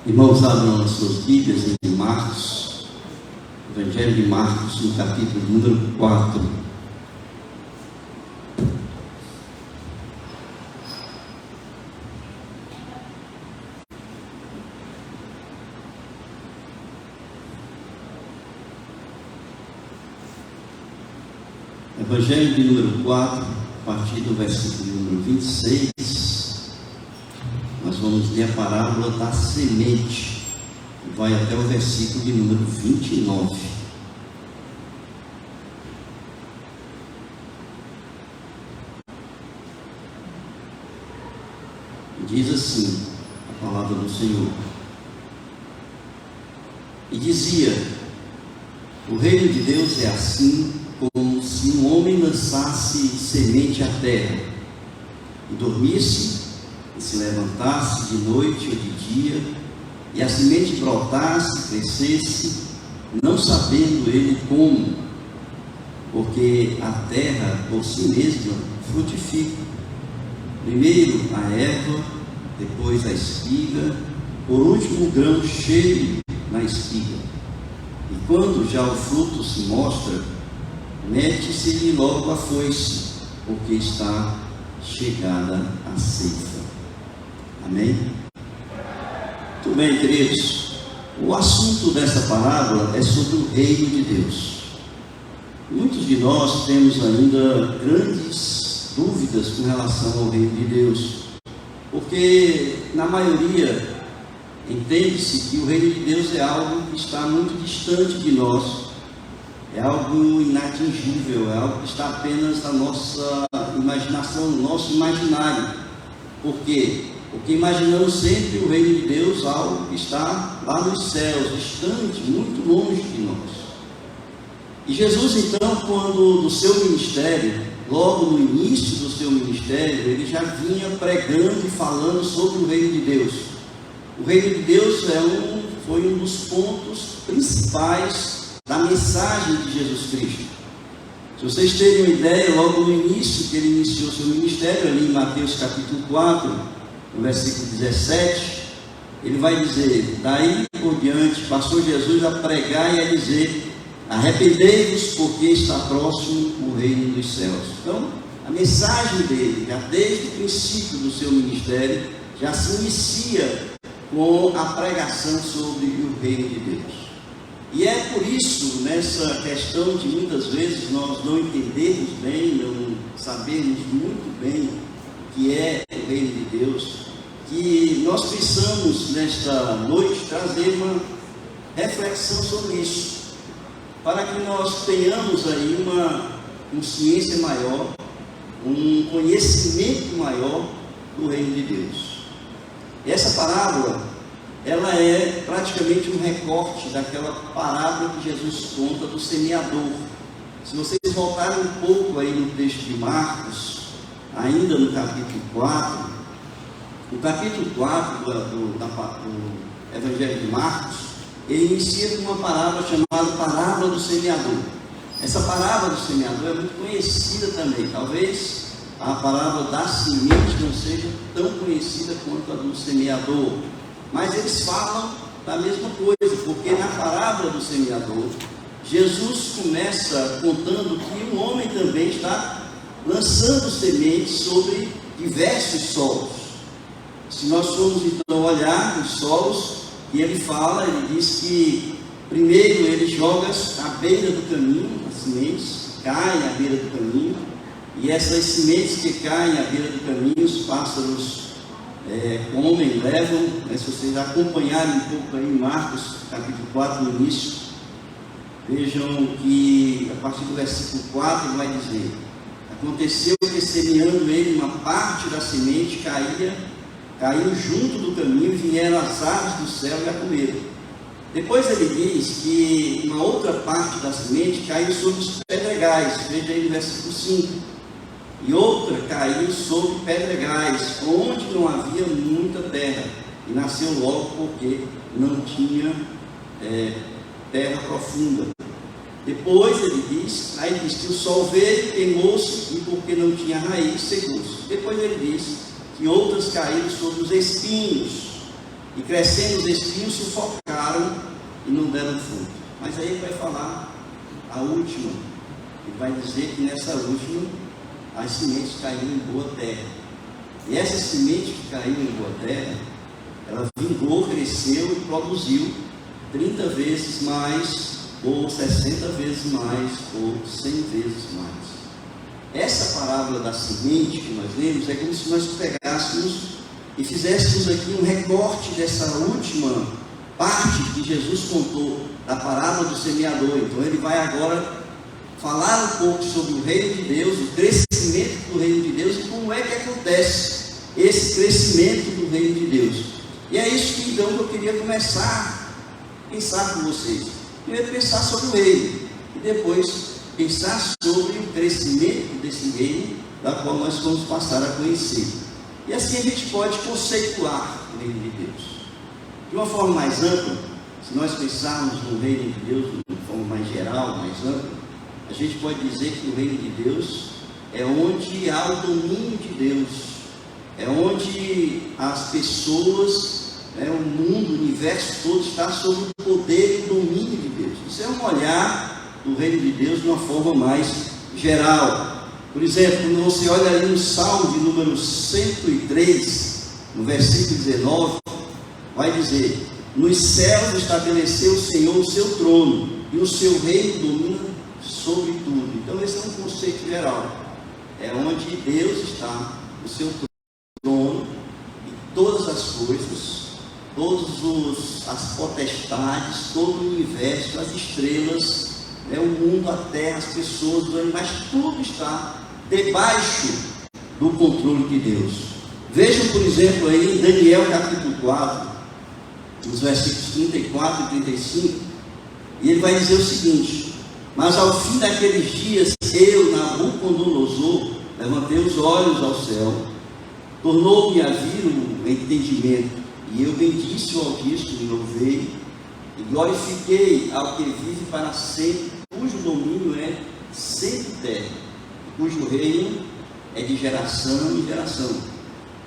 Irmãos, abram as suas Bíblias em Marcos, Evangelho de Marcos, no capítulo número 4. Evangelho de número 4, a partir do versículo número 26, nós vamos ler a parábola da semente, que vai até o versículo de número 29. Diz assim a palavra do Senhor: e dizia, o reino de Deus é assim, como se um homem lançasse semente à terra, e dormisse, e se levantasse de noite ou de dia, e a semente brotasse, crescesse, não sabendo ele como, porque a terra por si mesma frutifica, primeiro a erva, depois a espiga, por último o grão cheio na espiga. E quando já o fruto se mostra, mete-se-lhe logo a foice, porque está chegada a ceifa. Amém? Muito bem, queridos. O assunto dessa parábola é sobre o reino de Deus. Muitos de nós temos ainda grandes dúvidas com relação ao reino de Deus, porque na maioria entende-se que o reino de Deus é algo que está muito distante de nós, é algo inatingível, é algo que está apenas na nossa imaginação, no nosso imaginário. Por quê? Porque imaginamos sempre o reino de Deus algo que está lá nos céus, distante, muito longe de nós. E Jesus, então, quando do seu ministério, logo no início do seu ministério, ele já vinha pregando e falando sobre o reino de Deus. O reino de Deus foi um dos pontos principais da mensagem de Jesus Cristo. Se vocês terem uma ideia, logo no início que ele iniciou seu ministério, ali em Mateus capítulo 4, no versículo 17, ele vai dizer, daí por diante, passou Jesus a pregar e a dizer, arrependei-vos, porque está próximo o reino dos céus. Então, a mensagem dele, já desde o princípio do seu ministério, já se inicia com a pregação sobre o reino de Deus. E é por isso, nessa questão de muitas vezes nós não entendermos bem, não sabermos muito bem o que é o reino de Deus, que nós pensamos nesta noite trazer uma reflexão sobre isso, para que nós tenhamos aí uma consciência maior, um conhecimento maior do reino de Deus. E essa parábola, ela é praticamente um recorte daquela parábola que Jesus conta do semeador. Se vocês voltarem um pouco aí no texto de Marcos, ainda no capítulo 4, o capítulo 4 do Evangelho de Marcos, ele inicia com uma parábola chamada parábola do semeador. Essa parábola do semeador é muito conhecida também. Talvez a parábola da semente não seja tão conhecida quanto a do semeador, mas eles falam da mesma coisa, porque na parábola do semeador, Jesus começa contando que um homem também está lançando sementes sobre diversos solos. Se nós formos então olhar os solos, e ele diz que primeiro ele joga à beira do caminho, as sementes caem à beira do caminho, e essas sementes que caem à beira do caminho, os pássaros comem, levam, se vocês acompanharem um pouco aí em Marcos, capítulo 4, no início, vejam que a partir do versículo 4 ele vai dizer, aconteceu que semeando ele uma parte da semente caiu junto do caminho e vieram as aves do céu e a comeram. Depois ele diz que uma outra parte da semente caiu sobre os pedregais, veja aí no versículo 5. E outra caiu sobre pedregais, onde não havia muita terra, e nasceu logo porque não tinha terra profunda. Depois ele diz que o sol veio, queimou-se, e porque não tinha raiz, secou-se. Depois ele diz que outras caíram sobre os espinhos, e crescendo os espinhos sufocaram e não deram fruto. Mas aí ele vai falar a última, ele vai dizer que nessa última as sementes caíram em boa terra, e essa semente que caiu em boa terra, ela vingou, cresceu e produziu 30 vezes mais, ou 60 vezes mais, ou 100 vezes mais. Essa parábola da semente que nós lemos é como se nós pegássemos e fizéssemos aqui um recorte dessa última parte que Jesus contou da parábola do semeador. Então ele vai agora falar um pouco sobre o reino de Deus, o crescimento do reino de Deus e como é que acontece esse crescimento do reino de Deus. E é isso que então eu queria começar a pensar com vocês. Primeiro pensar sobre o reino e depois pensar sobre o crescimento desse reino, da qual nós vamos passar a conhecer. E assim a gente pode conceituar o reino de Deus. De uma forma mais ampla, se nós pensarmos no reino de Deus de uma forma mais geral, mais ampla, a gente pode dizer que o reino de Deus é onde há o domínio de Deus, é onde as pessoas, o mundo, o universo todo está sob o poder e o domínio de Deus. Isso é um olhar do reino de Deus de uma forma mais geral. Por exemplo, quando você olha ali no Salmo de número 103, no versículo 19, vai dizer: nos céus estabeleceu o Senhor o seu trono, e o seu reino domina sobre tudo. Então esse é um conceito geral, é onde Deus está, o seu trono, e todas as coisas, as potestades, todo o universo, as estrelas, o mundo, a terra, as pessoas, os animais, tudo está debaixo do controle de Deus. Vejam, por exemplo, aí em Daniel capítulo 4, nos versículos 34 e 35, e ele vai dizer o seguinte: mas ao fim daqueles dias, eu, Nabucodonosor, levantei os olhos ao céu, tornou-me a vir o entendimento, e eu bendisse o Altíssimo e louvei, e glorifiquei ao que vive para sempre, cujo domínio é sempre terra, cujo reino é de geração em geração.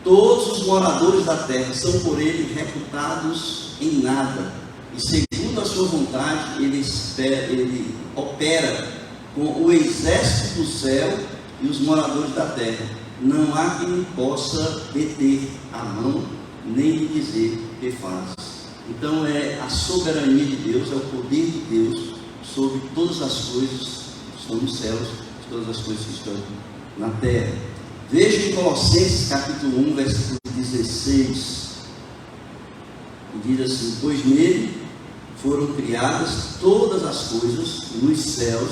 Todos os moradores da terra são por ele reputados em nada, e segundo a sua vontade ele opera com o exército do céu e os moradores da terra. Não há quem possa deter a mão, nem lhe dizer o que faz. Então é a soberania de Deus, é o poder de Deus sobre todas as coisas que estão nos céus, todas as coisas que estão na terra. Veja em Colossenses capítulo 1, versículo 16, que diz assim: pois nele foram criadas todas as coisas nos céus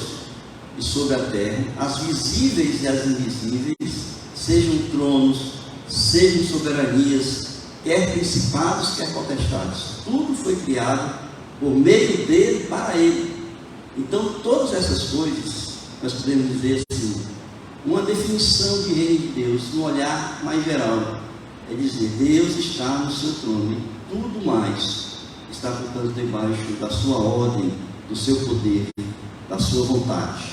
e sobre a terra, as visíveis e as invisíveis, sejam tronos, sejam soberanias, quer principados, quer potestades. Tudo foi criado por meio dele, para ele. Então todas essas coisas, nós podemos dizer assim, uma definição de reino de Deus, um olhar mais geral, é dizer: Deus está no seu trono, e tudo mais está, portanto, debaixo da sua ordem, do seu poder, da sua vontade.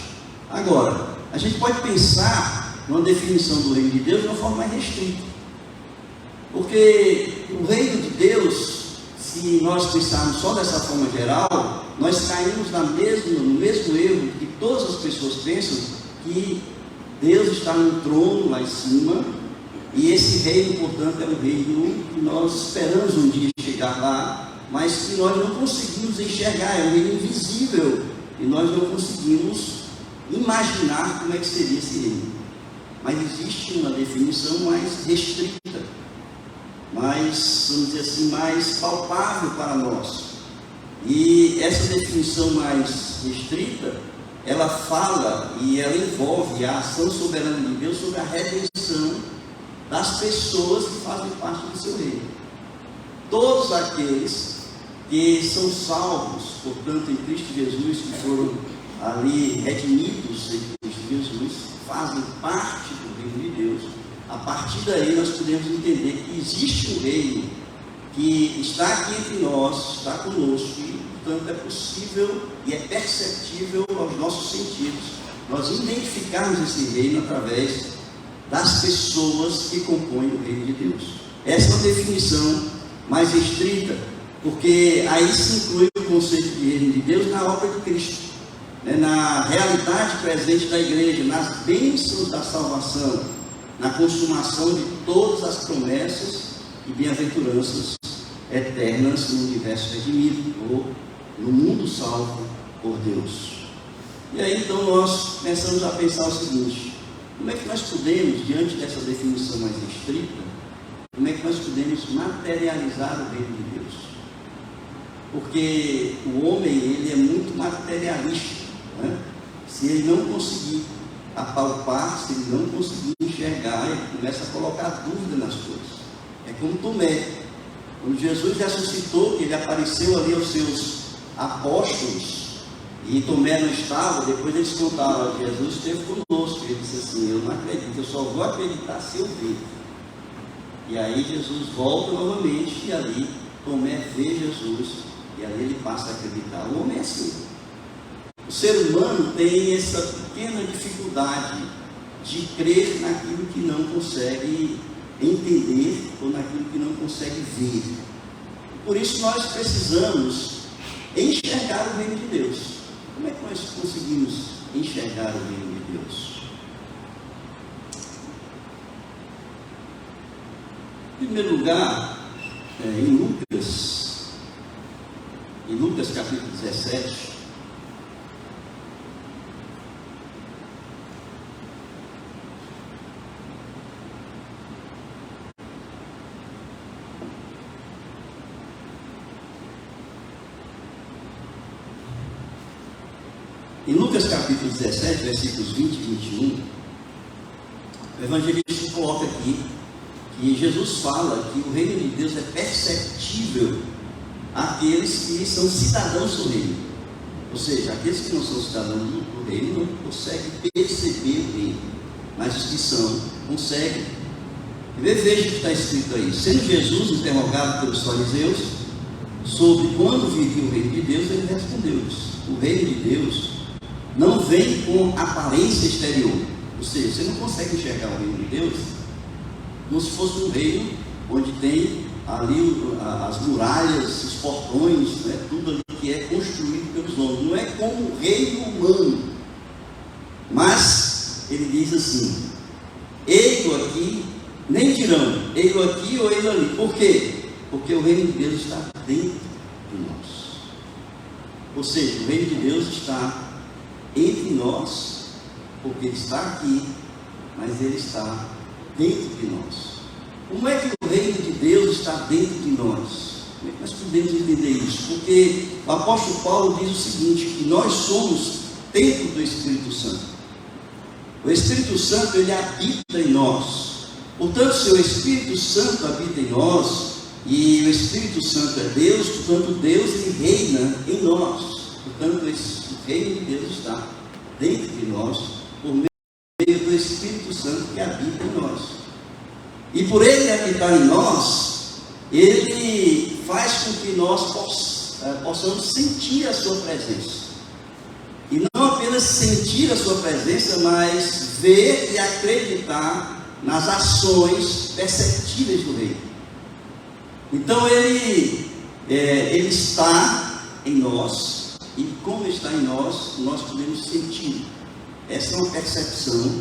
Agora, a gente pode pensar numa definição do reino de Deus de uma forma mais restrita, porque o reino de Deus, se nós pensarmos só dessa forma geral, nós caímos no mesmo erro que todas as pessoas pensam, que Deus está no trono lá em cima, e esse reino, portanto, é um reino que nós esperamos um dia chegar lá, mas que nós não conseguimos enxergar, é um reino invisível, e nós não conseguimos imaginar como é que seria esse reino. Mas existe uma definição mais restrita, mais, vamos dizer assim, mais palpável para nós. E essa definição mais restrita, ela fala e ela envolve a ação soberana de Deus sobre a redenção das pessoas que fazem parte do seu reino. Todos aqueles que são salvos, portanto, em Cristo Jesus, que foram ali redimidos em Cristo Jesus, fazem parte do reino de Deus. A partir daí nós podemos entender que existe um reino que está aqui entre nós, está conosco, e portanto é possível e é perceptível aos nossos sentidos nós identificarmos esse reino através das pessoas que compõem o reino de Deus. Essa é uma definição mais estrita, porque aí se inclui o conceito de reino de Deus na obra de Cristo, né? Na realidade presente da igreja, nas bênçãos da salvação, na consumação de todas as promessas e bem-aventuranças eternas no universo redimido, ou no mundo salvo por Deus. E aí então nós começamos a pensar o seguinte: como é que nós podemos, diante dessa definição mais estrita, como é que nós podemos materializar o reino de Deus? Porque o homem, ele é muito materialista, né? Se ele não conseguir apalpar, se ele não conseguir enxergar, ele começa a colocar dúvida nas coisas. É como Tomé. Quando Jesus ressuscitou, que ele apareceu ali aos seus apóstolos, e Tomé não estava, depois eles contaram: Jesus esteve conosco. Ele disse assim: eu não acredito, eu só vou acreditar se eu ver. E aí Jesus volta novamente, e ali Tomé vê Jesus, e ali ele passa a acreditar. O homem é assim. O ser humano tem essa pequena dificuldade de crer naquilo que não consegue entender, ou naquilo que não consegue ver. Por isso nós precisamos enxergar o reino de Deus. Como é que nós conseguimos enxergar o reino de Deus? Em primeiro lugar, em Lucas capítulo 17, em Lucas capítulo 17, versículos 20 e 21, o evangelista coloca aqui que Jesus fala que o reino de Deus é perceptível àqueles que são cidadãos do reino. Ou seja, aqueles que não são cidadãos do reino não conseguem perceber o reino, mas os que são, conseguem. E veja o que está escrito aí: sendo Jesus interrogado pelos fariseus sobre quando viria o reino de Deus, ele respondeu-lhes: o reino de Deus não vem com aparência exterior. Ou seja, você não consegue enxergar o reino de Deus como se fosse um reino onde tem ali as muralhas, os portões, né, tudo ali que é construído pelos homens. Não é como o reino humano. Mas ele diz assim: ei-lo aqui, nem dirão ei-lo aqui ou ei-lo ali. Por quê? Porque o reino de Deus está dentro de nós. Ou seja, o reino de Deus está entre nós, porque ele está aqui, mas ele está dentro de nós. Como é que o reino de Deus está dentro de nós? Como é que nós podemos entender isso? Porque o apóstolo Paulo diz o seguinte: que nós somos templo do Espírito Santo. O Espírito Santo, ele habita em nós. Portanto, se o Espírito Santo habita em nós, e o Espírito Santo é Deus, portanto Deus, ele reina em nós. Portanto, o reino de Deus está dentro de nós, por meio do Espírito Santo que habita em nós. E por ele habitar em nós, ele faz com que nós possamos sentir a sua presença. E não apenas sentir a sua presença, mas ver e acreditar nas ações perceptíveis do reino. Então ele está em nós. E como está em nós, nós podemos sentir. Essa é uma percepção,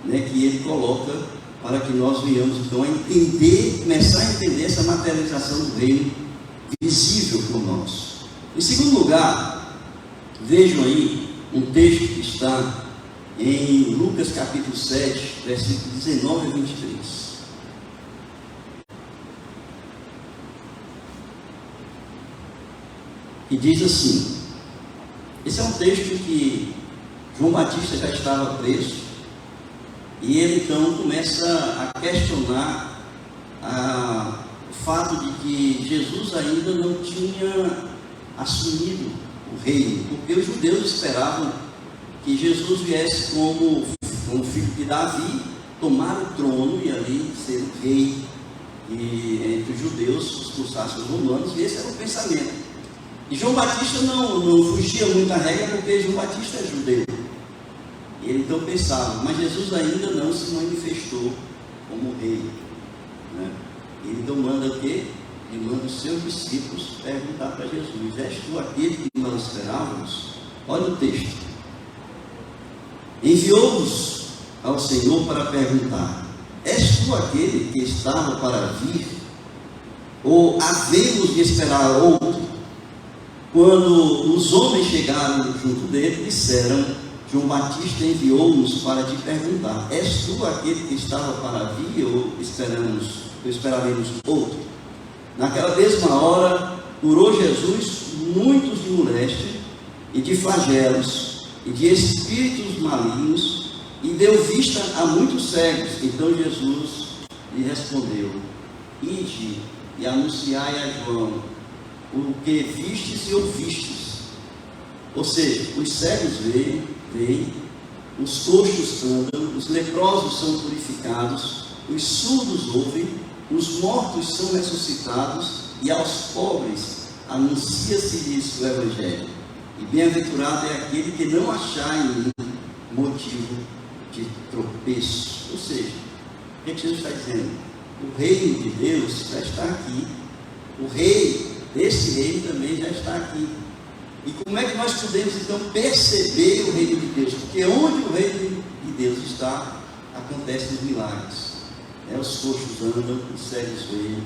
né, que ele coloca para que nós venhamos então a entender, começar a entender essa materialização do reino visível por nós. Em segundo lugar, vejam aí um texto que está em Lucas capítulo 7, versículos 19 a 23. E diz assim: esse é um texto que João Batista já estava preso, e ele então começa a questionar o fato de que Jesus ainda não tinha assumido o reino, porque os judeus esperavam que Jesus viesse como filho de Davi, tomar o trono e ali ser o rei, e entre os judeus expulsasse os romanos, e esse era o pensamento. E João Batista não fugia muito à regra, porque João Batista é judeu. E ele então pensava: mas Jesus ainda não se manifestou como rei, né? Ele então manda o quê? e manda os seus discípulos perguntar para Jesus: és tu aquele que nós esperávamos? Olha o texto. Enviou-os ao Senhor para perguntar: és tu aquele que estava para vir? Ou havemos de esperar outro? Quando os homens chegaram junto dele, disseram: João Batista enviou-nos para te perguntar: és tu aquele que estava para vir, ou esperaremos outro? Naquela mesma hora, curou Jesus muitos de moléstia e de flagelos e de espíritos malignos, e deu vista a muitos cegos. Então Jesus lhe respondeu: ide e anunciai a João o que vistes e ouvistes. Ou seja, os cegos veem, os coxos andam, os leprosos são purificados, os surdos ouvem, os mortos são ressuscitados, e aos pobres anuncia-se-lhes o Evangelho. E bem-aventurado é aquele que não achar em mim motivo de tropeço. Ou seja, o que Jesus está dizendo? O reino de Deus já está aqui. O rei desse reino também já está aqui. E como é que nós podemos então perceber o reino de Deus? Porque onde o reino de Deus está, acontecem os milagres. Os coxos andam, os cegos veem,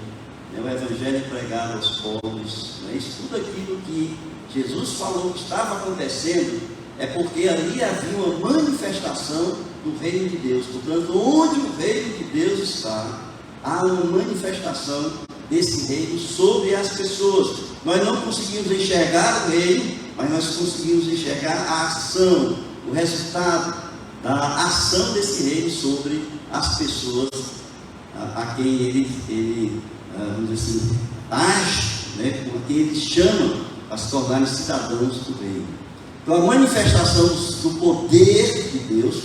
o evangelho é pregado aos pobres. Isso tudo aquilo que Jesus falou que estava acontecendo é porque ali havia uma manifestação do reino de Deus. Portanto, onde o reino de Deus está, há uma manifestação desse reino sobre as pessoas. Nós não conseguimos enxergar o reino, mas nós conseguimos enxergar a ação, o resultado da ação desse reino sobre as pessoas a quem ele vamos dizer assim, age, com quem ele chama a se tornarem cidadãos do reino. Então a manifestação do poder de Deus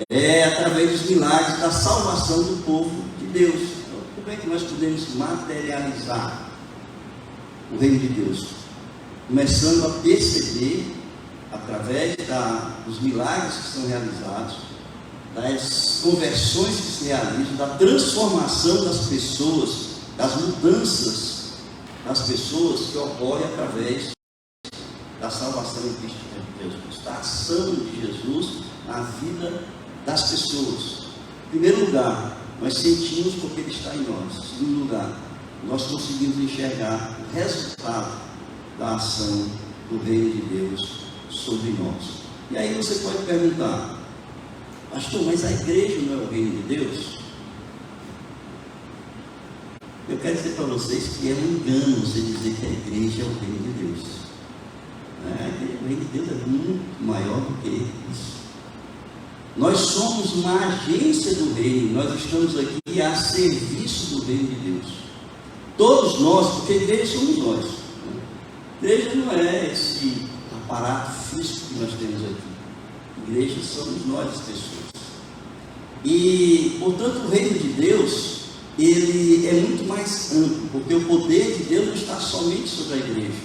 é através dos milagres da salvação do povo de Deus. Então, como é que nós podemos materializar o reino de Deus? Começando a perceber, através dos milagres que são realizados, das conversões que se realizam, da transformação das pessoas, das mudanças das pessoas que ocorrem através da salvação em Cristo Jesus, da ação de Jesus na vida das pessoas. Em primeiro lugar, nós sentimos porque Ele está em nós. Em segundo lugar, nós conseguimos enxergar o resultado da ação do reino de Deus sobre nós. E aí você pode perguntar: pastor, mas a igreja não é o reino de Deus? Eu quero dizer para vocês que é um engano você dizer que a igreja é o reino de Deus. O reino de Deus é muito maior do que isso. Nós somos uma agência do reino, nós estamos aqui a serviço do reino de Deus. Todos nós, porque a igreja somos nós. A igreja não é esse aparato físico que nós temos aqui. A igreja somos nós, as pessoas. E, portanto, o reino de Deus, ele é muito mais amplo, porque o poder de Deus não está somente sobre a igreja,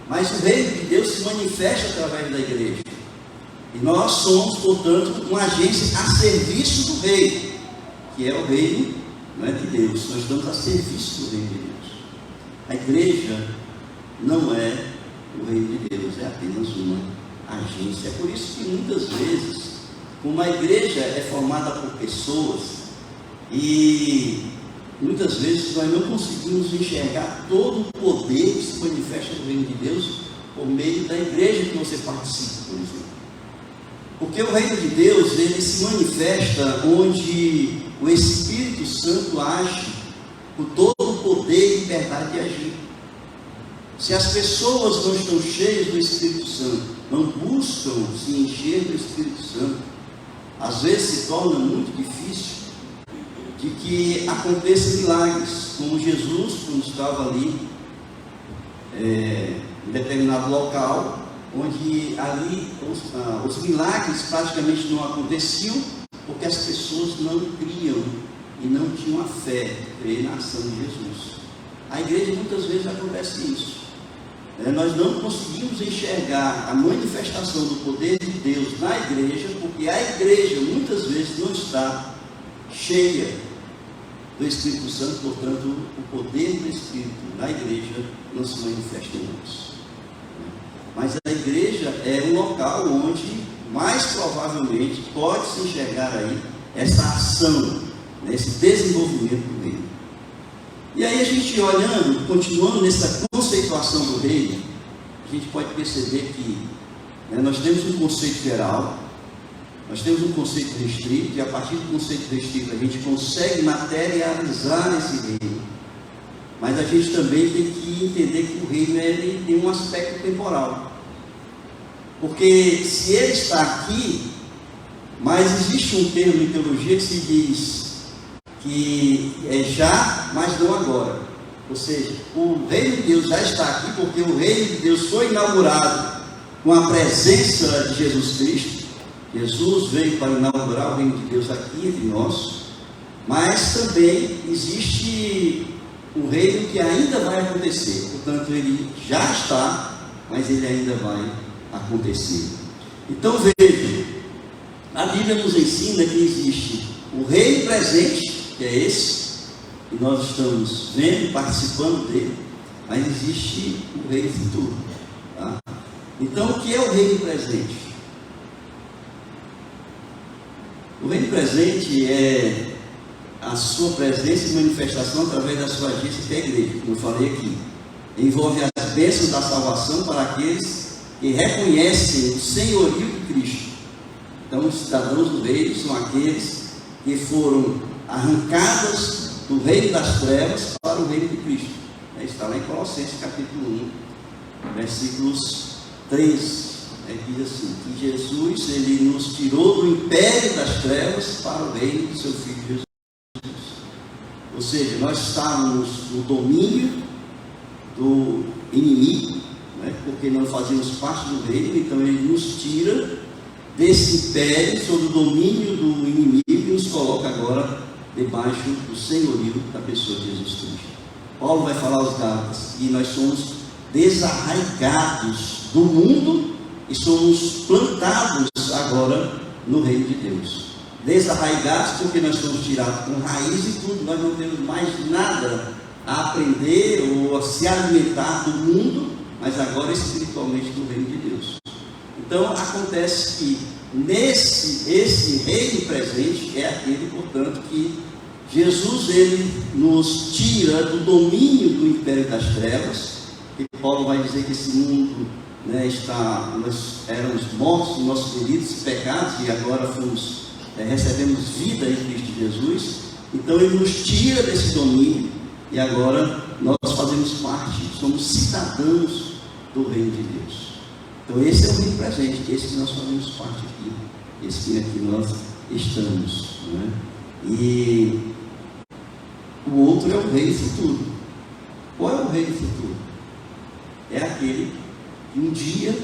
mas o reino de Deus se manifesta através da igreja. E nós somos, portanto, uma agência a serviço do reino, que é o reino de Deus. Nós estamos a serviço do reino de Deus. A igreja não é o reino de Deus, é apenas uma agência. É por isso que muitas vezes, como a igreja é formada por pessoas, e muitas vezes nós não conseguimos enxergar todo o poder que se manifesta no reino de Deus por meio da igreja que você participa, por exemplo. Porque o reino de Deus, ele se manifesta onde o Espírito Santo age com todo o poder e liberdade de agir. Se as pessoas não estão cheias do Espírito Santo, não buscam se encher do Espírito Santo, às vezes se torna muito difícil de que aconteçam milagres, como Jesus, quando estava ali em determinado local, onde ali os milagres praticamente não aconteciam, porque as pessoas não criam e não tinham a fé de crer na ação de Jesus. A igreja muitas vezes acontece isso. Nós não conseguimos enxergar a manifestação do poder de Deus na igreja, porque a igreja muitas vezes não está cheia do Espírito Santo, portanto, o poder do Espírito na igreja não se manifesta em nós. Mas a igreja é um local onde, mais provavelmente, pode se enxergar aí essa ação, esse desenvolvimento do reino. E aí a gente olhando, continuando nessa conceituação do reino, a gente pode perceber que nós temos um conceito geral, nós temos um conceito restrito, e a partir do conceito restrito a gente consegue materializar esse reino. Mas a gente também tem que entender que o reino ele tem um aspecto temporal. Porque se ele está aqui, mas existe um termo em teologia que se diz que é já, mas não agora. Ou seja, o reino de Deus já está aqui, porque o reino de Deus foi inaugurado com a presença de Jesus Cristo. Jesus veio para inaugurar o reino de Deus aqui entre nós, mas também existe um reino que ainda vai acontecer. Portanto, ele já está, mas ele ainda vai acontecer. Então veja, a Bíblia nos ensina que existe o reino presente, que é esse, que nós estamos vendo, participando dele, mas existe o reino futuro. Tá? Então, o que é o reino presente? O reino presente é a sua presença e manifestação através da sua agência, que é a igreja, como eu falei aqui. Envolve as bênçãos da salvação para aqueles que reconhecem o senhorio de Cristo. Então, os cidadãos do reino são aqueles que foram arrancados do reino das trevas para o reino de Cristo. Está lá em Colossenses capítulo 1, versículos 3. Diz assim, que Jesus ele nos tirou do império das trevas para o reino do seu Filho Jesus. Ou seja, nós estávamos no domínio do inimigo, porque não fazíamos parte do reino, então ele nos tira desse império, sob o domínio do inimigo, e nos coloca agora debaixo do senhorio da pessoa de Jesus Cristo. Paulo vai falar aos Gálatas que nós somos desarraigados do mundo e somos plantados agora no reino de Deus. Desarraigados porque nós somos tirados com raiz e tudo, nós não temos mais nada a aprender ou a se alimentar do mundo, mas agora espiritualmente do reino de Deus. Então acontece que esse reino presente é aquele, portanto, que Jesus ele nos tira do domínio do império das trevas, e Paulo vai dizer que esse mundo nós éramos mortos em nossos delitos e pecados, e agora recebemos vida em Cristo Jesus. Então ele nos tira desse domínio, e agora nós fazemos parte, somos cidadãos do reino de Deus. Então esse é o reino presente, esse que nós fazemos parte aqui, esse que aqui nós estamos, E o outro é o reino futuro. Qual é o reino futuro? É aquele que um dia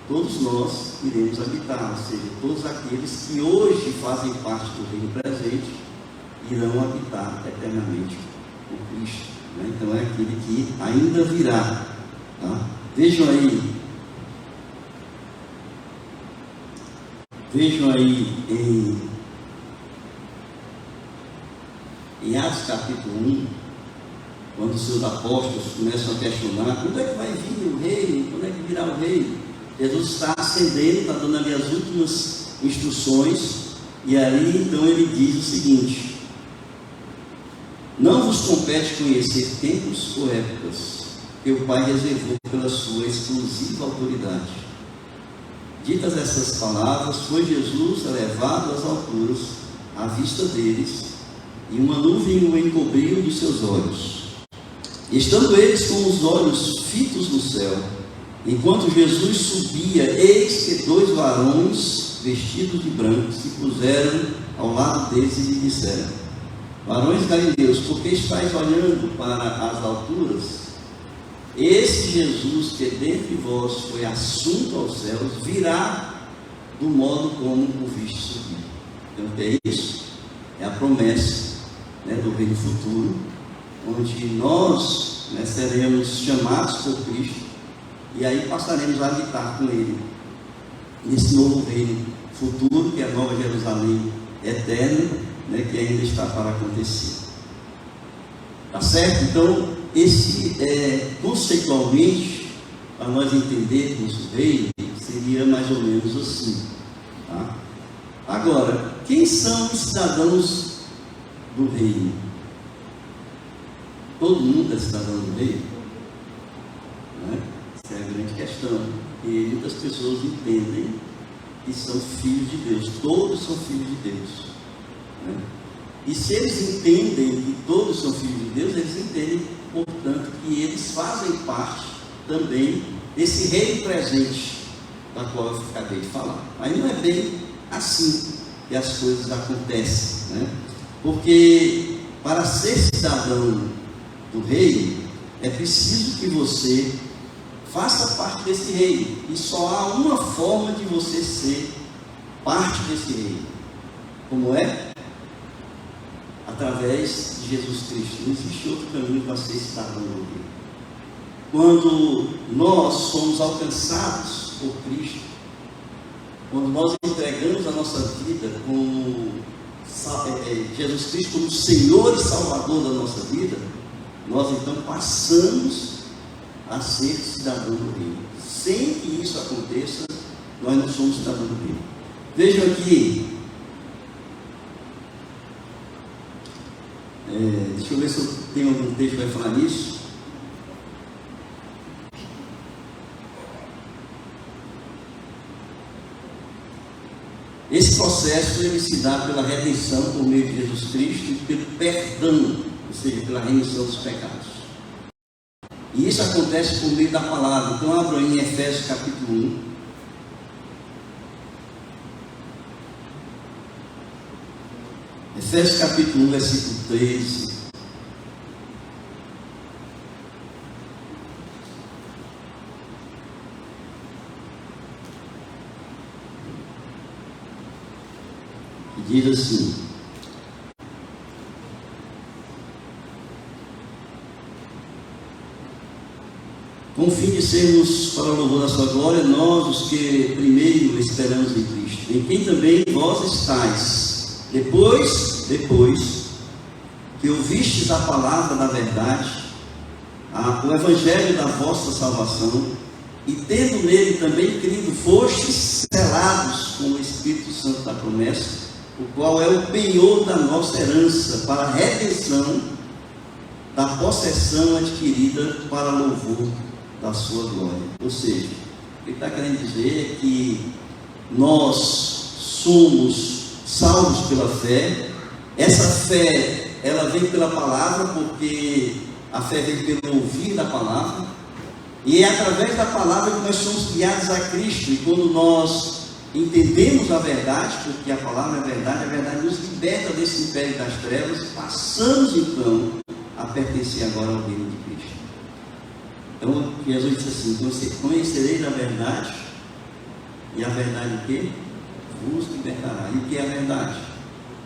todos nós iremos habitar, ou seja, todos aqueles que hoje fazem parte do reino presente irão habitar eternamente com Cristo. Então é aquele que ainda virá. Tá? Vejam aí em Atos capítulo 1, quando os seus apóstolos começam a questionar: quando é que vai vir o reino? Quando é que virá o reino? Jesus está ascendendo, está dando ali as últimas instruções, e ali então ele diz o seguinte: não vos compete conhecer tempos ou épocas que o Pai reservou pela sua exclusiva autoridade. Ditas essas palavras, foi Jesus elevado às alturas à vista deles, e uma nuvem o encobriu dos seus olhos. Estando eles com os olhos fitos no céu, enquanto Jesus subia, eis que 2 varões vestidos de branco se puseram ao lado deles e lhe disseram: varões galileus, por que estáis olhando para as alturas? Esse Jesus que dentre vós foi assunto aos céus, virá do modo como o viste subir. Então, o que é isso? É a promessa do reino futuro, onde nós seremos chamados por Cristo, e aí passaremos a habitar com Ele, nesse novo reino futuro, que é a nova Jerusalém eterna, que ainda está para acontecer. Tá certo? Então, esse conceitualmente, para nós entendermos o reino, seria mais ou menos assim. Tá? Agora, quem são os cidadãos do reino? Todo mundo é cidadão do reino? Não é? Essa é a grande questão. E muitas pessoas entendem que são filhos de Deus. Todos são filhos de Deus. Né? E se eles entendem que todos são filhos de Deus, eles entendem, portanto, que eles fazem parte também desse reino presente, da qual eu acabei de falar. Mas não é bem assim que as coisas acontecem, né? Porque para ser cidadão do reino, é preciso que você faça parte desse reino. E só há uma forma de você ser parte desse reino. Como é? Através de Jesus Cristo. Não existe outro caminho para ser cidadão do reino. Quando nós somos alcançados por Cristo, quando nós entregamos a nossa vida com Jesus Cristo como Senhor e Salvador da nossa vida, nós então passamos a ser cidadão do reino. Sem que isso aconteça, nós não somos cidadão do reino. Vejam aqui, deixa eu ver se eu tenho algum texto para falar nisso. Esse processo ele se dá pela redenção por meio de Jesus Cristo e pelo perdão, ou seja, pela remissão dos pecados. E isso acontece por meio da palavra. Então abra em Efésios capítulo 1. Efésios capítulo 1, versículo 13. Diz assim: com o fim de sermos para o louvor da sua glória, nós os que primeiro esperamos em Cristo, em quem também vós estáis, depois que ouvistes a palavra da verdade, o evangelho da vossa salvação, e tendo nele também crido, fostes selados com o Espírito Santo da promessa, o qual é o penhor da nossa herança, para a redenção da possessão adquirida para louvor da sua glória. Ou seja, o que ele está querendo dizer é que nós somos salvos pela fé. Essa fé, ela vem pela palavra, porque a fé vem pelo ouvir da palavra, e é através da palavra que nós somos guiados a Cristo. E quando nós entendemos a verdade, porque a palavra é a verdade nos liberta desse império das trevas, e passamos então a pertencer agora ao reino de Cristo. Então Jesus disse assim: então você conhecereis a verdade, e a verdade o quê? Vos libertará. E o que é a verdade?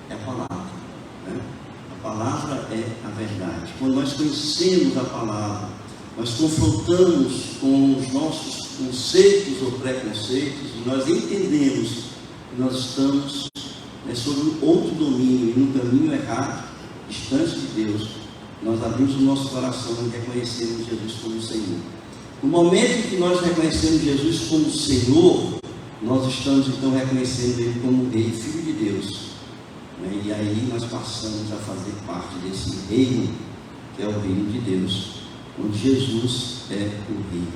É a palavra, né? A palavra é a verdade. Quando nós conhecemos a palavra, nós confrontamos com os nossos conceitos ou preconceitos, e nós entendemos que nós estamos sob outro domínio e num caminho errado, distante de Deus. Nós abrimos o nosso coração e reconhecemos Jesus como Senhor. No momento em que nós reconhecemos Jesus como Senhor, nós estamos então reconhecendo Ele como Rei, Filho de Deus, né? E aí nós passamos a fazer parte desse reino, que é o reino de Deus, onde Jesus é o Rei.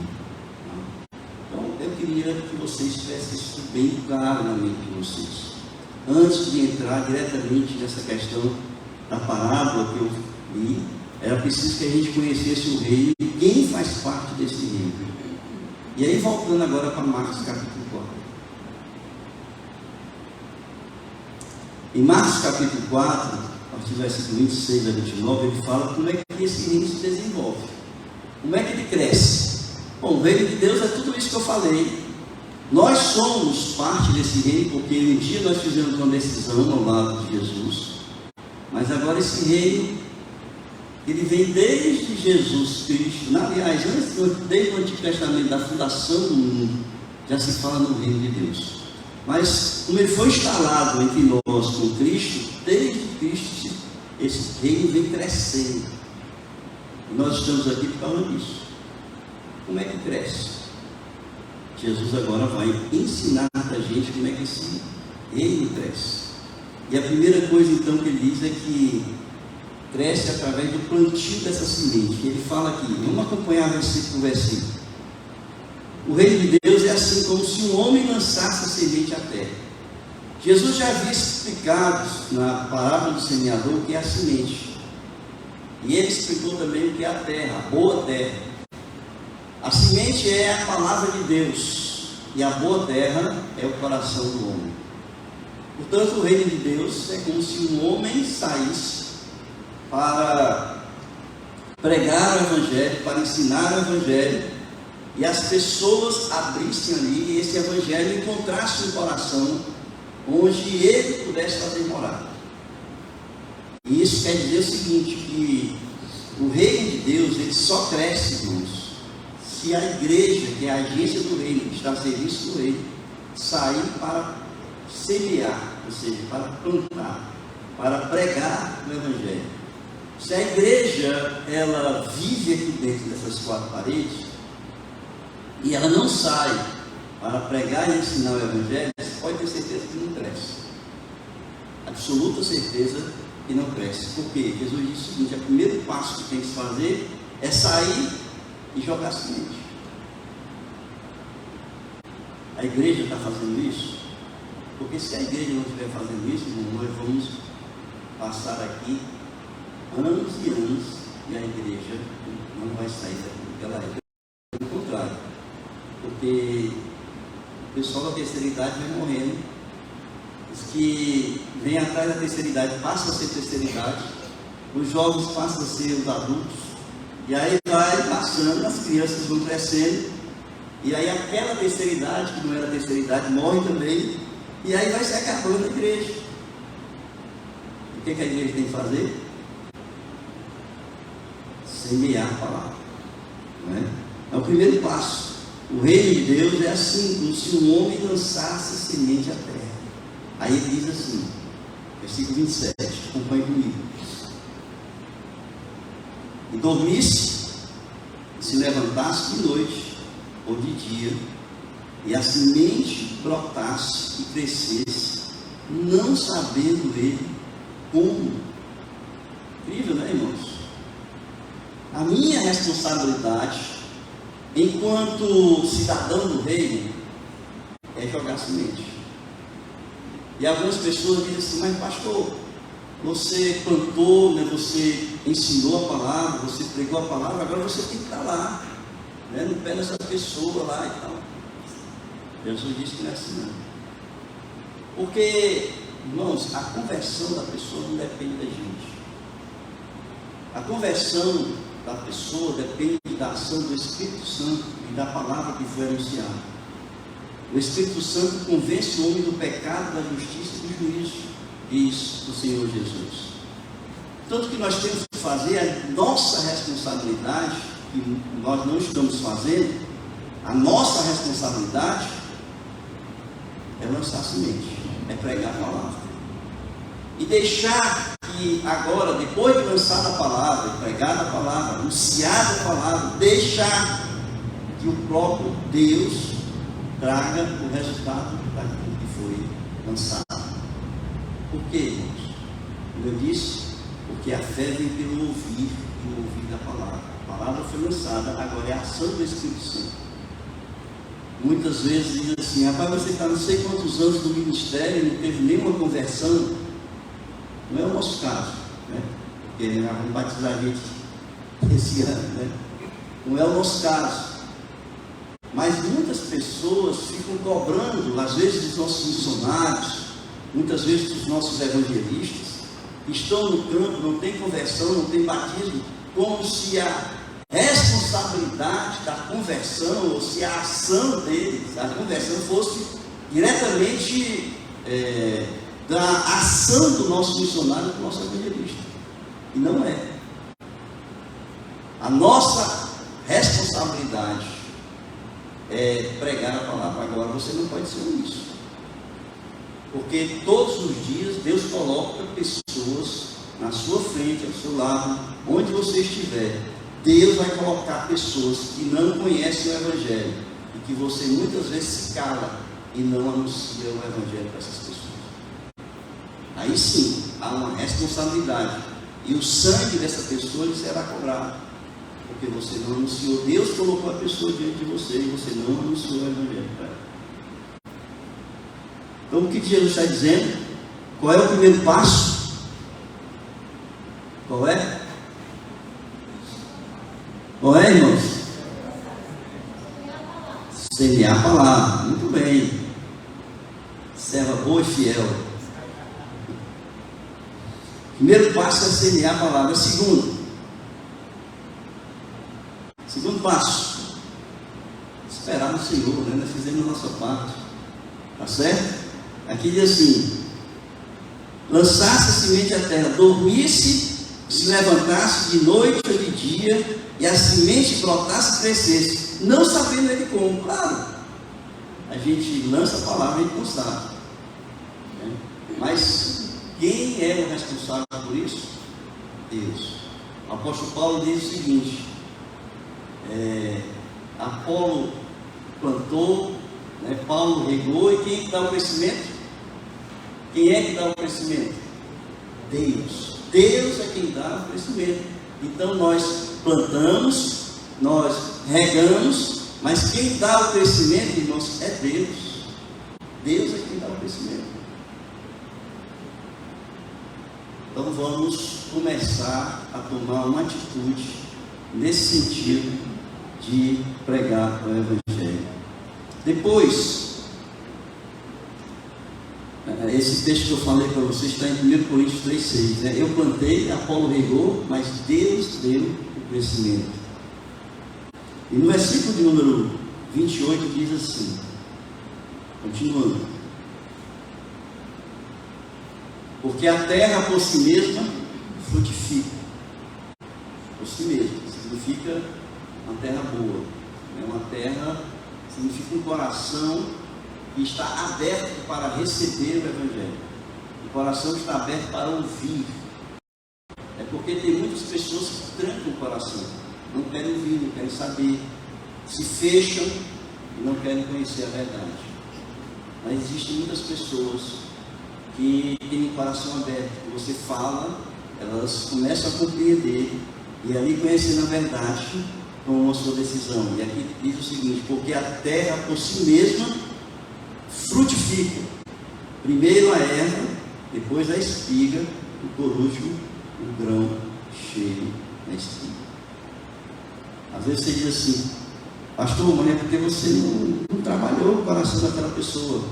Então eu queria que vocês tivessem isso bem claro na mente de vocês, antes de entrar diretamente nessa questão da parábola que eu li. Era preciso que a gente conhecesse o reino e quem faz parte desse reino. E aí, voltando agora para Marcos capítulo 4. Em Marcos capítulo 4, a partir do versículo 26 a 29, ele fala como é que esse reino se desenvolve, como é que ele cresce. Bom, o reino de Deus é tudo isso que eu falei. Nós somos parte desse reino, porque um dia nós fizemos uma decisão ao lado de Jesus, mas agora esse reino, ele vem desde Jesus Cristo. Aliás, desde o Antigo Testamento, da fundação do mundo, já se fala no reino de Deus. Mas como ele foi instalado entre nós com Cristo, desde Cristo esse reino vem crescendo. E nós estamos aqui por causa disso. Como é que cresce? Jesus agora vai ensinar para a gente como é que esse reino cresce. E a primeira coisa então que ele diz é que cresce através do plantio dessa semente. Ele fala aqui, vamos acompanhar versículo por versículo. O reino de Deus é assim como se um homem lançasse a semente à terra. Jesus já havia explicado na parábola do semeador o que é a semente. E ele explicou também o que é a terra, a boa terra. A semente é a palavra de Deus, e a boa terra é o coração do homem. Portanto, o reino de Deus é como se um homem saísse para pregar o Evangelho, para ensinar o Evangelho, e as pessoas abrissem ali e esse Evangelho encontrasse um coração onde ele pudesse fazer morada. E isso quer dizer o seguinte, que o reino de Deus, ele só cresce, irmãos, se a igreja, que é a agência do reino, que está a serviço do reino, sair para semear, ou seja, para plantar, para pregar o Evangelho. Se a igreja, ela vive aqui dentro dessas quatro paredes, e ela não sai para pregar e ensinar o Evangelho, você pode ter certeza que não cresce. Absoluta certeza que não cresce. Por quê? Jesus disse o seguinte, o primeiro passo que tem que se fazer é sair e jogar semente. A igreja está fazendo isso? Porque se a igreja não estiver fazendo isso, irmão, nós vamos passar aqui anos e anos e a igreja não vai sair daquilo que ela é. Pelo contrário, porque o pessoal da terceira idade vai morrendo, os que vêm atrás da terceira idade passam a ser terceira idade, os jovens passam a ser os adultos, e aí vai passando, as crianças vão crescendo, e aí aquela terceira idade, que não era terceira idade, morre também, e aí vai se acabando a igreja. O que a igreja tem que fazer? Semear a palavra, não é? É o primeiro passo. O reino de Deus é assim, como se um homem lançasse semente à terra. Aí ele diz assim, versículo 27, acompanhe comigo. E dormisse, e se levantasse de noite ou de dia, e a semente brotasse e crescesse, não sabendo ele como. Incrível, né, irmãos? A minha responsabilidade, enquanto cidadão do reino, é jogar semente. E algumas pessoas dizem assim, mas pastor, você plantou, né, você ensinou a palavra, você pregou a palavra, agora você tem que estar lá, né, no pé dessa pessoa lá e tal. Jesus disse que não é assim não. Porque, irmãos, a conversão da pessoa não depende da gente. A conversão da pessoa depende da ação do Espírito Santo e da palavra que foi anunciada. O Espírito Santo convence o homem do pecado, da justiça e do juízo, diz o Senhor Jesus. Tanto que nós temos que fazer a nossa responsabilidade, que nós não estamos fazendo, a nossa responsabilidade é lançar semente, é pregar a palavra. E deixar que agora, depois de lançar a palavra, pregar a palavra, anunciar a palavra, deixar que o próprio Deus traga o resultado daquilo que foi lançado. Por quê, irmãos? Como eu disse, porque a fé vem pelo ouvir e o ouvir da palavra. A palavra foi lançada, agora é a ação do Espírito Santo. Muitas vezes dizem assim, rapaz, você está não sei quantos anos no ministério e não teve nenhuma conversão. Não é o nosso caso, né? Porque nós vamos batizar a gente esse ano, né? Não é o nosso caso. Mas muitas pessoas ficam cobrando, às vezes dos nossos missionários, muitas vezes dos nossos evangelistas, que estão no campo, não tem conversão, não tem batismo, como se a responsabilidade da conversão, ou se a ação deles, a conversão fosse diretamente da ação do nosso missionário, do nosso evangelista. E não é. A nossa responsabilidade é pregar a palavra. Agora você não pode ser isso, porque todos os dias Deus coloca pessoas na sua frente, ao seu lado, onde você estiver, Deus vai colocar pessoas que não conhecem o Evangelho e que você muitas vezes se cala e não anuncia o Evangelho para essas pessoas. Aí sim, há uma responsabilidade e o sangue dessa pessoa lhe será cobrado, porque você não anunciou. Deus colocou a pessoa diante de você e você não anunciou o Evangelho para ela. Então o que Jesus está dizendo? Qual é o primeiro passo? Qual é? Qual é, irmãos? Semear a palavra. Muito bem. Serva boa e fiel. Primeiro passo é semear a palavra. Segundo passo, esperar no Senhor, né? Nós fizemos a nossa parte. Tá certo? Aqui diz assim: lançasse a semente à terra, dormisse, se levantasse de noite ou de dia, e a semente brotasse e crescesse, não sabendo ele como. Claro, a gente lança a palavra e a gente não sabe, né? Mas quem é o responsável por isso? Deus. O apóstolo Paulo diz o seguinte: Apolo plantou, né? Paulo regou, e quem dá o crescimento? Quem é que dá o crescimento? Deus. Deus é quem dá o crescimento. Então nós plantamos, nós regamos, mas quem dá o crescimento, irmãos, é Deus. Deus é quem dá o crescimento. Então vamos começar a tomar uma atitude nesse sentido de pregar o Evangelho. Depois, esse texto que eu falei para vocês está em 1 Coríntios 3,6, né? Eu plantei, Apolo regou, mas Deus deu o crescimento. E no versículo de número 28 diz assim, continuando: porque a terra por si mesma frutifica. Por si mesma, significa uma terra boa, né? Uma terra significa um coração que está aberto para receber o Evangelho. O coração está aberto para ouvir. É porque tem muitas pessoas que trancam o coração, não querem ouvir, não querem saber, se fecham e não querem conhecer a verdade. Mas existem muitas pessoas que têm o coração aberto. Você fala, elas começam a compreender e ali conhecendo a verdade, tomam a sua decisão. E aqui diz o seguinte: porque a terra por si mesma frutifica, primeiro a erva, depois a espiga, e por último o grão cheio da espiga. Às vezes você diz assim: pastor, mas é porque você não trabalhou o coração daquela pessoa.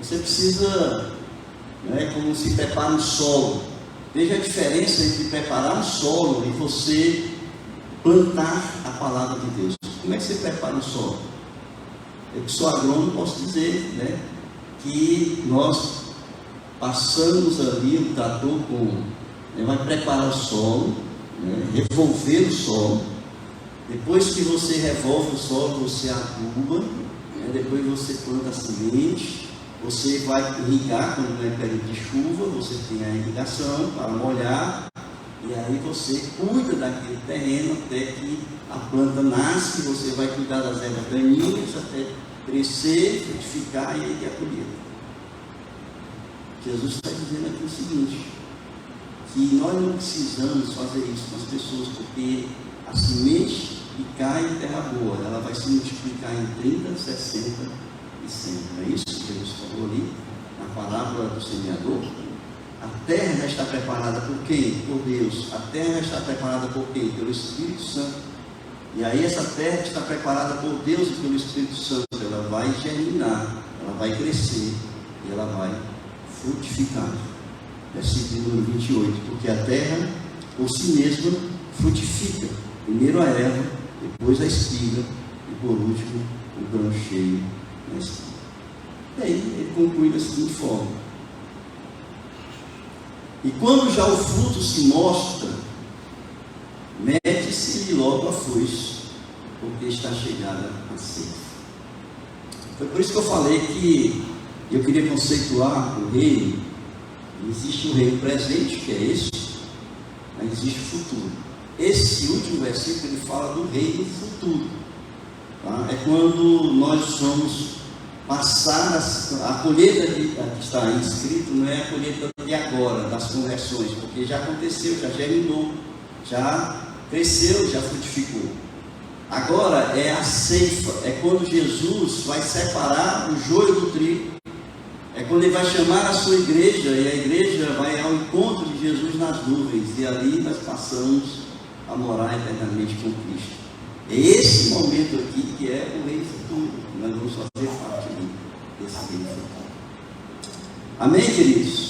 Você precisa, né, como se prepara um solo. Veja a diferença entre preparar um solo e você plantar a palavra de Deus. Como é que você prepara um solo? Eu que sou agrônomo posso dizer, né, que nós passamos ali o trator vai preparar o solo, né, revolver o solo. Depois que você revolve o solo, você aduba, né, depois você planta a semente, você vai irrigar quando não é período de chuva, você tem a irrigação para molhar, e aí você cuida daquele terreno até que a planta nasce, você vai cuidar das ervas daninhas até crescer, frutificar e aí a colheita. Jesus está dizendo aqui o seguinte, que nós não precisamos fazer isso com as pessoas, porque a semente que cai em terra boa, ela vai se multiplicar em 30, 60 e 100. Não é isso que Jesus falou ali na parábola do semeador? A terra já está preparada por quem? Por Deus. A terra já está preparada por quem? Pelo Espírito Santo. E aí essa terra que está preparada por Deus e pelo Espírito Santo, ela vai germinar, ela vai crescer e ela vai frutificar. Versículo número 28. Porque a terra por si mesma frutifica. Primeiro a erva, depois a espiga e por último o grão cheio na espiga. E aí ele conclui da seguinte forma: e quando já o fruto se mostra, mete-se logo a foice, porque está chegada a ceifa. Foi por isso que eu falei que eu queria conceituar o reino. Existe o reino presente, que é esse, mas existe o futuro. esse último versículo ele fala do reino futuro. Tá? É quando nós vamos passar a colheita que está aí escrito, não é a colheita de agora, das conversões, porque já aconteceu, já germinou, já cresceu, já frutificou. Agora é a ceifa, é quando Jesus vai separar o joio do trigo, é quando ele vai chamar a sua igreja, e a igreja vai ao encontro de Jesus nas nuvens, e ali nós passamos a morar eternamente com Cristo. É esse momento aqui que é o reino futuro, nós vamos fazer parte desse reino futuro. Amém, queridos?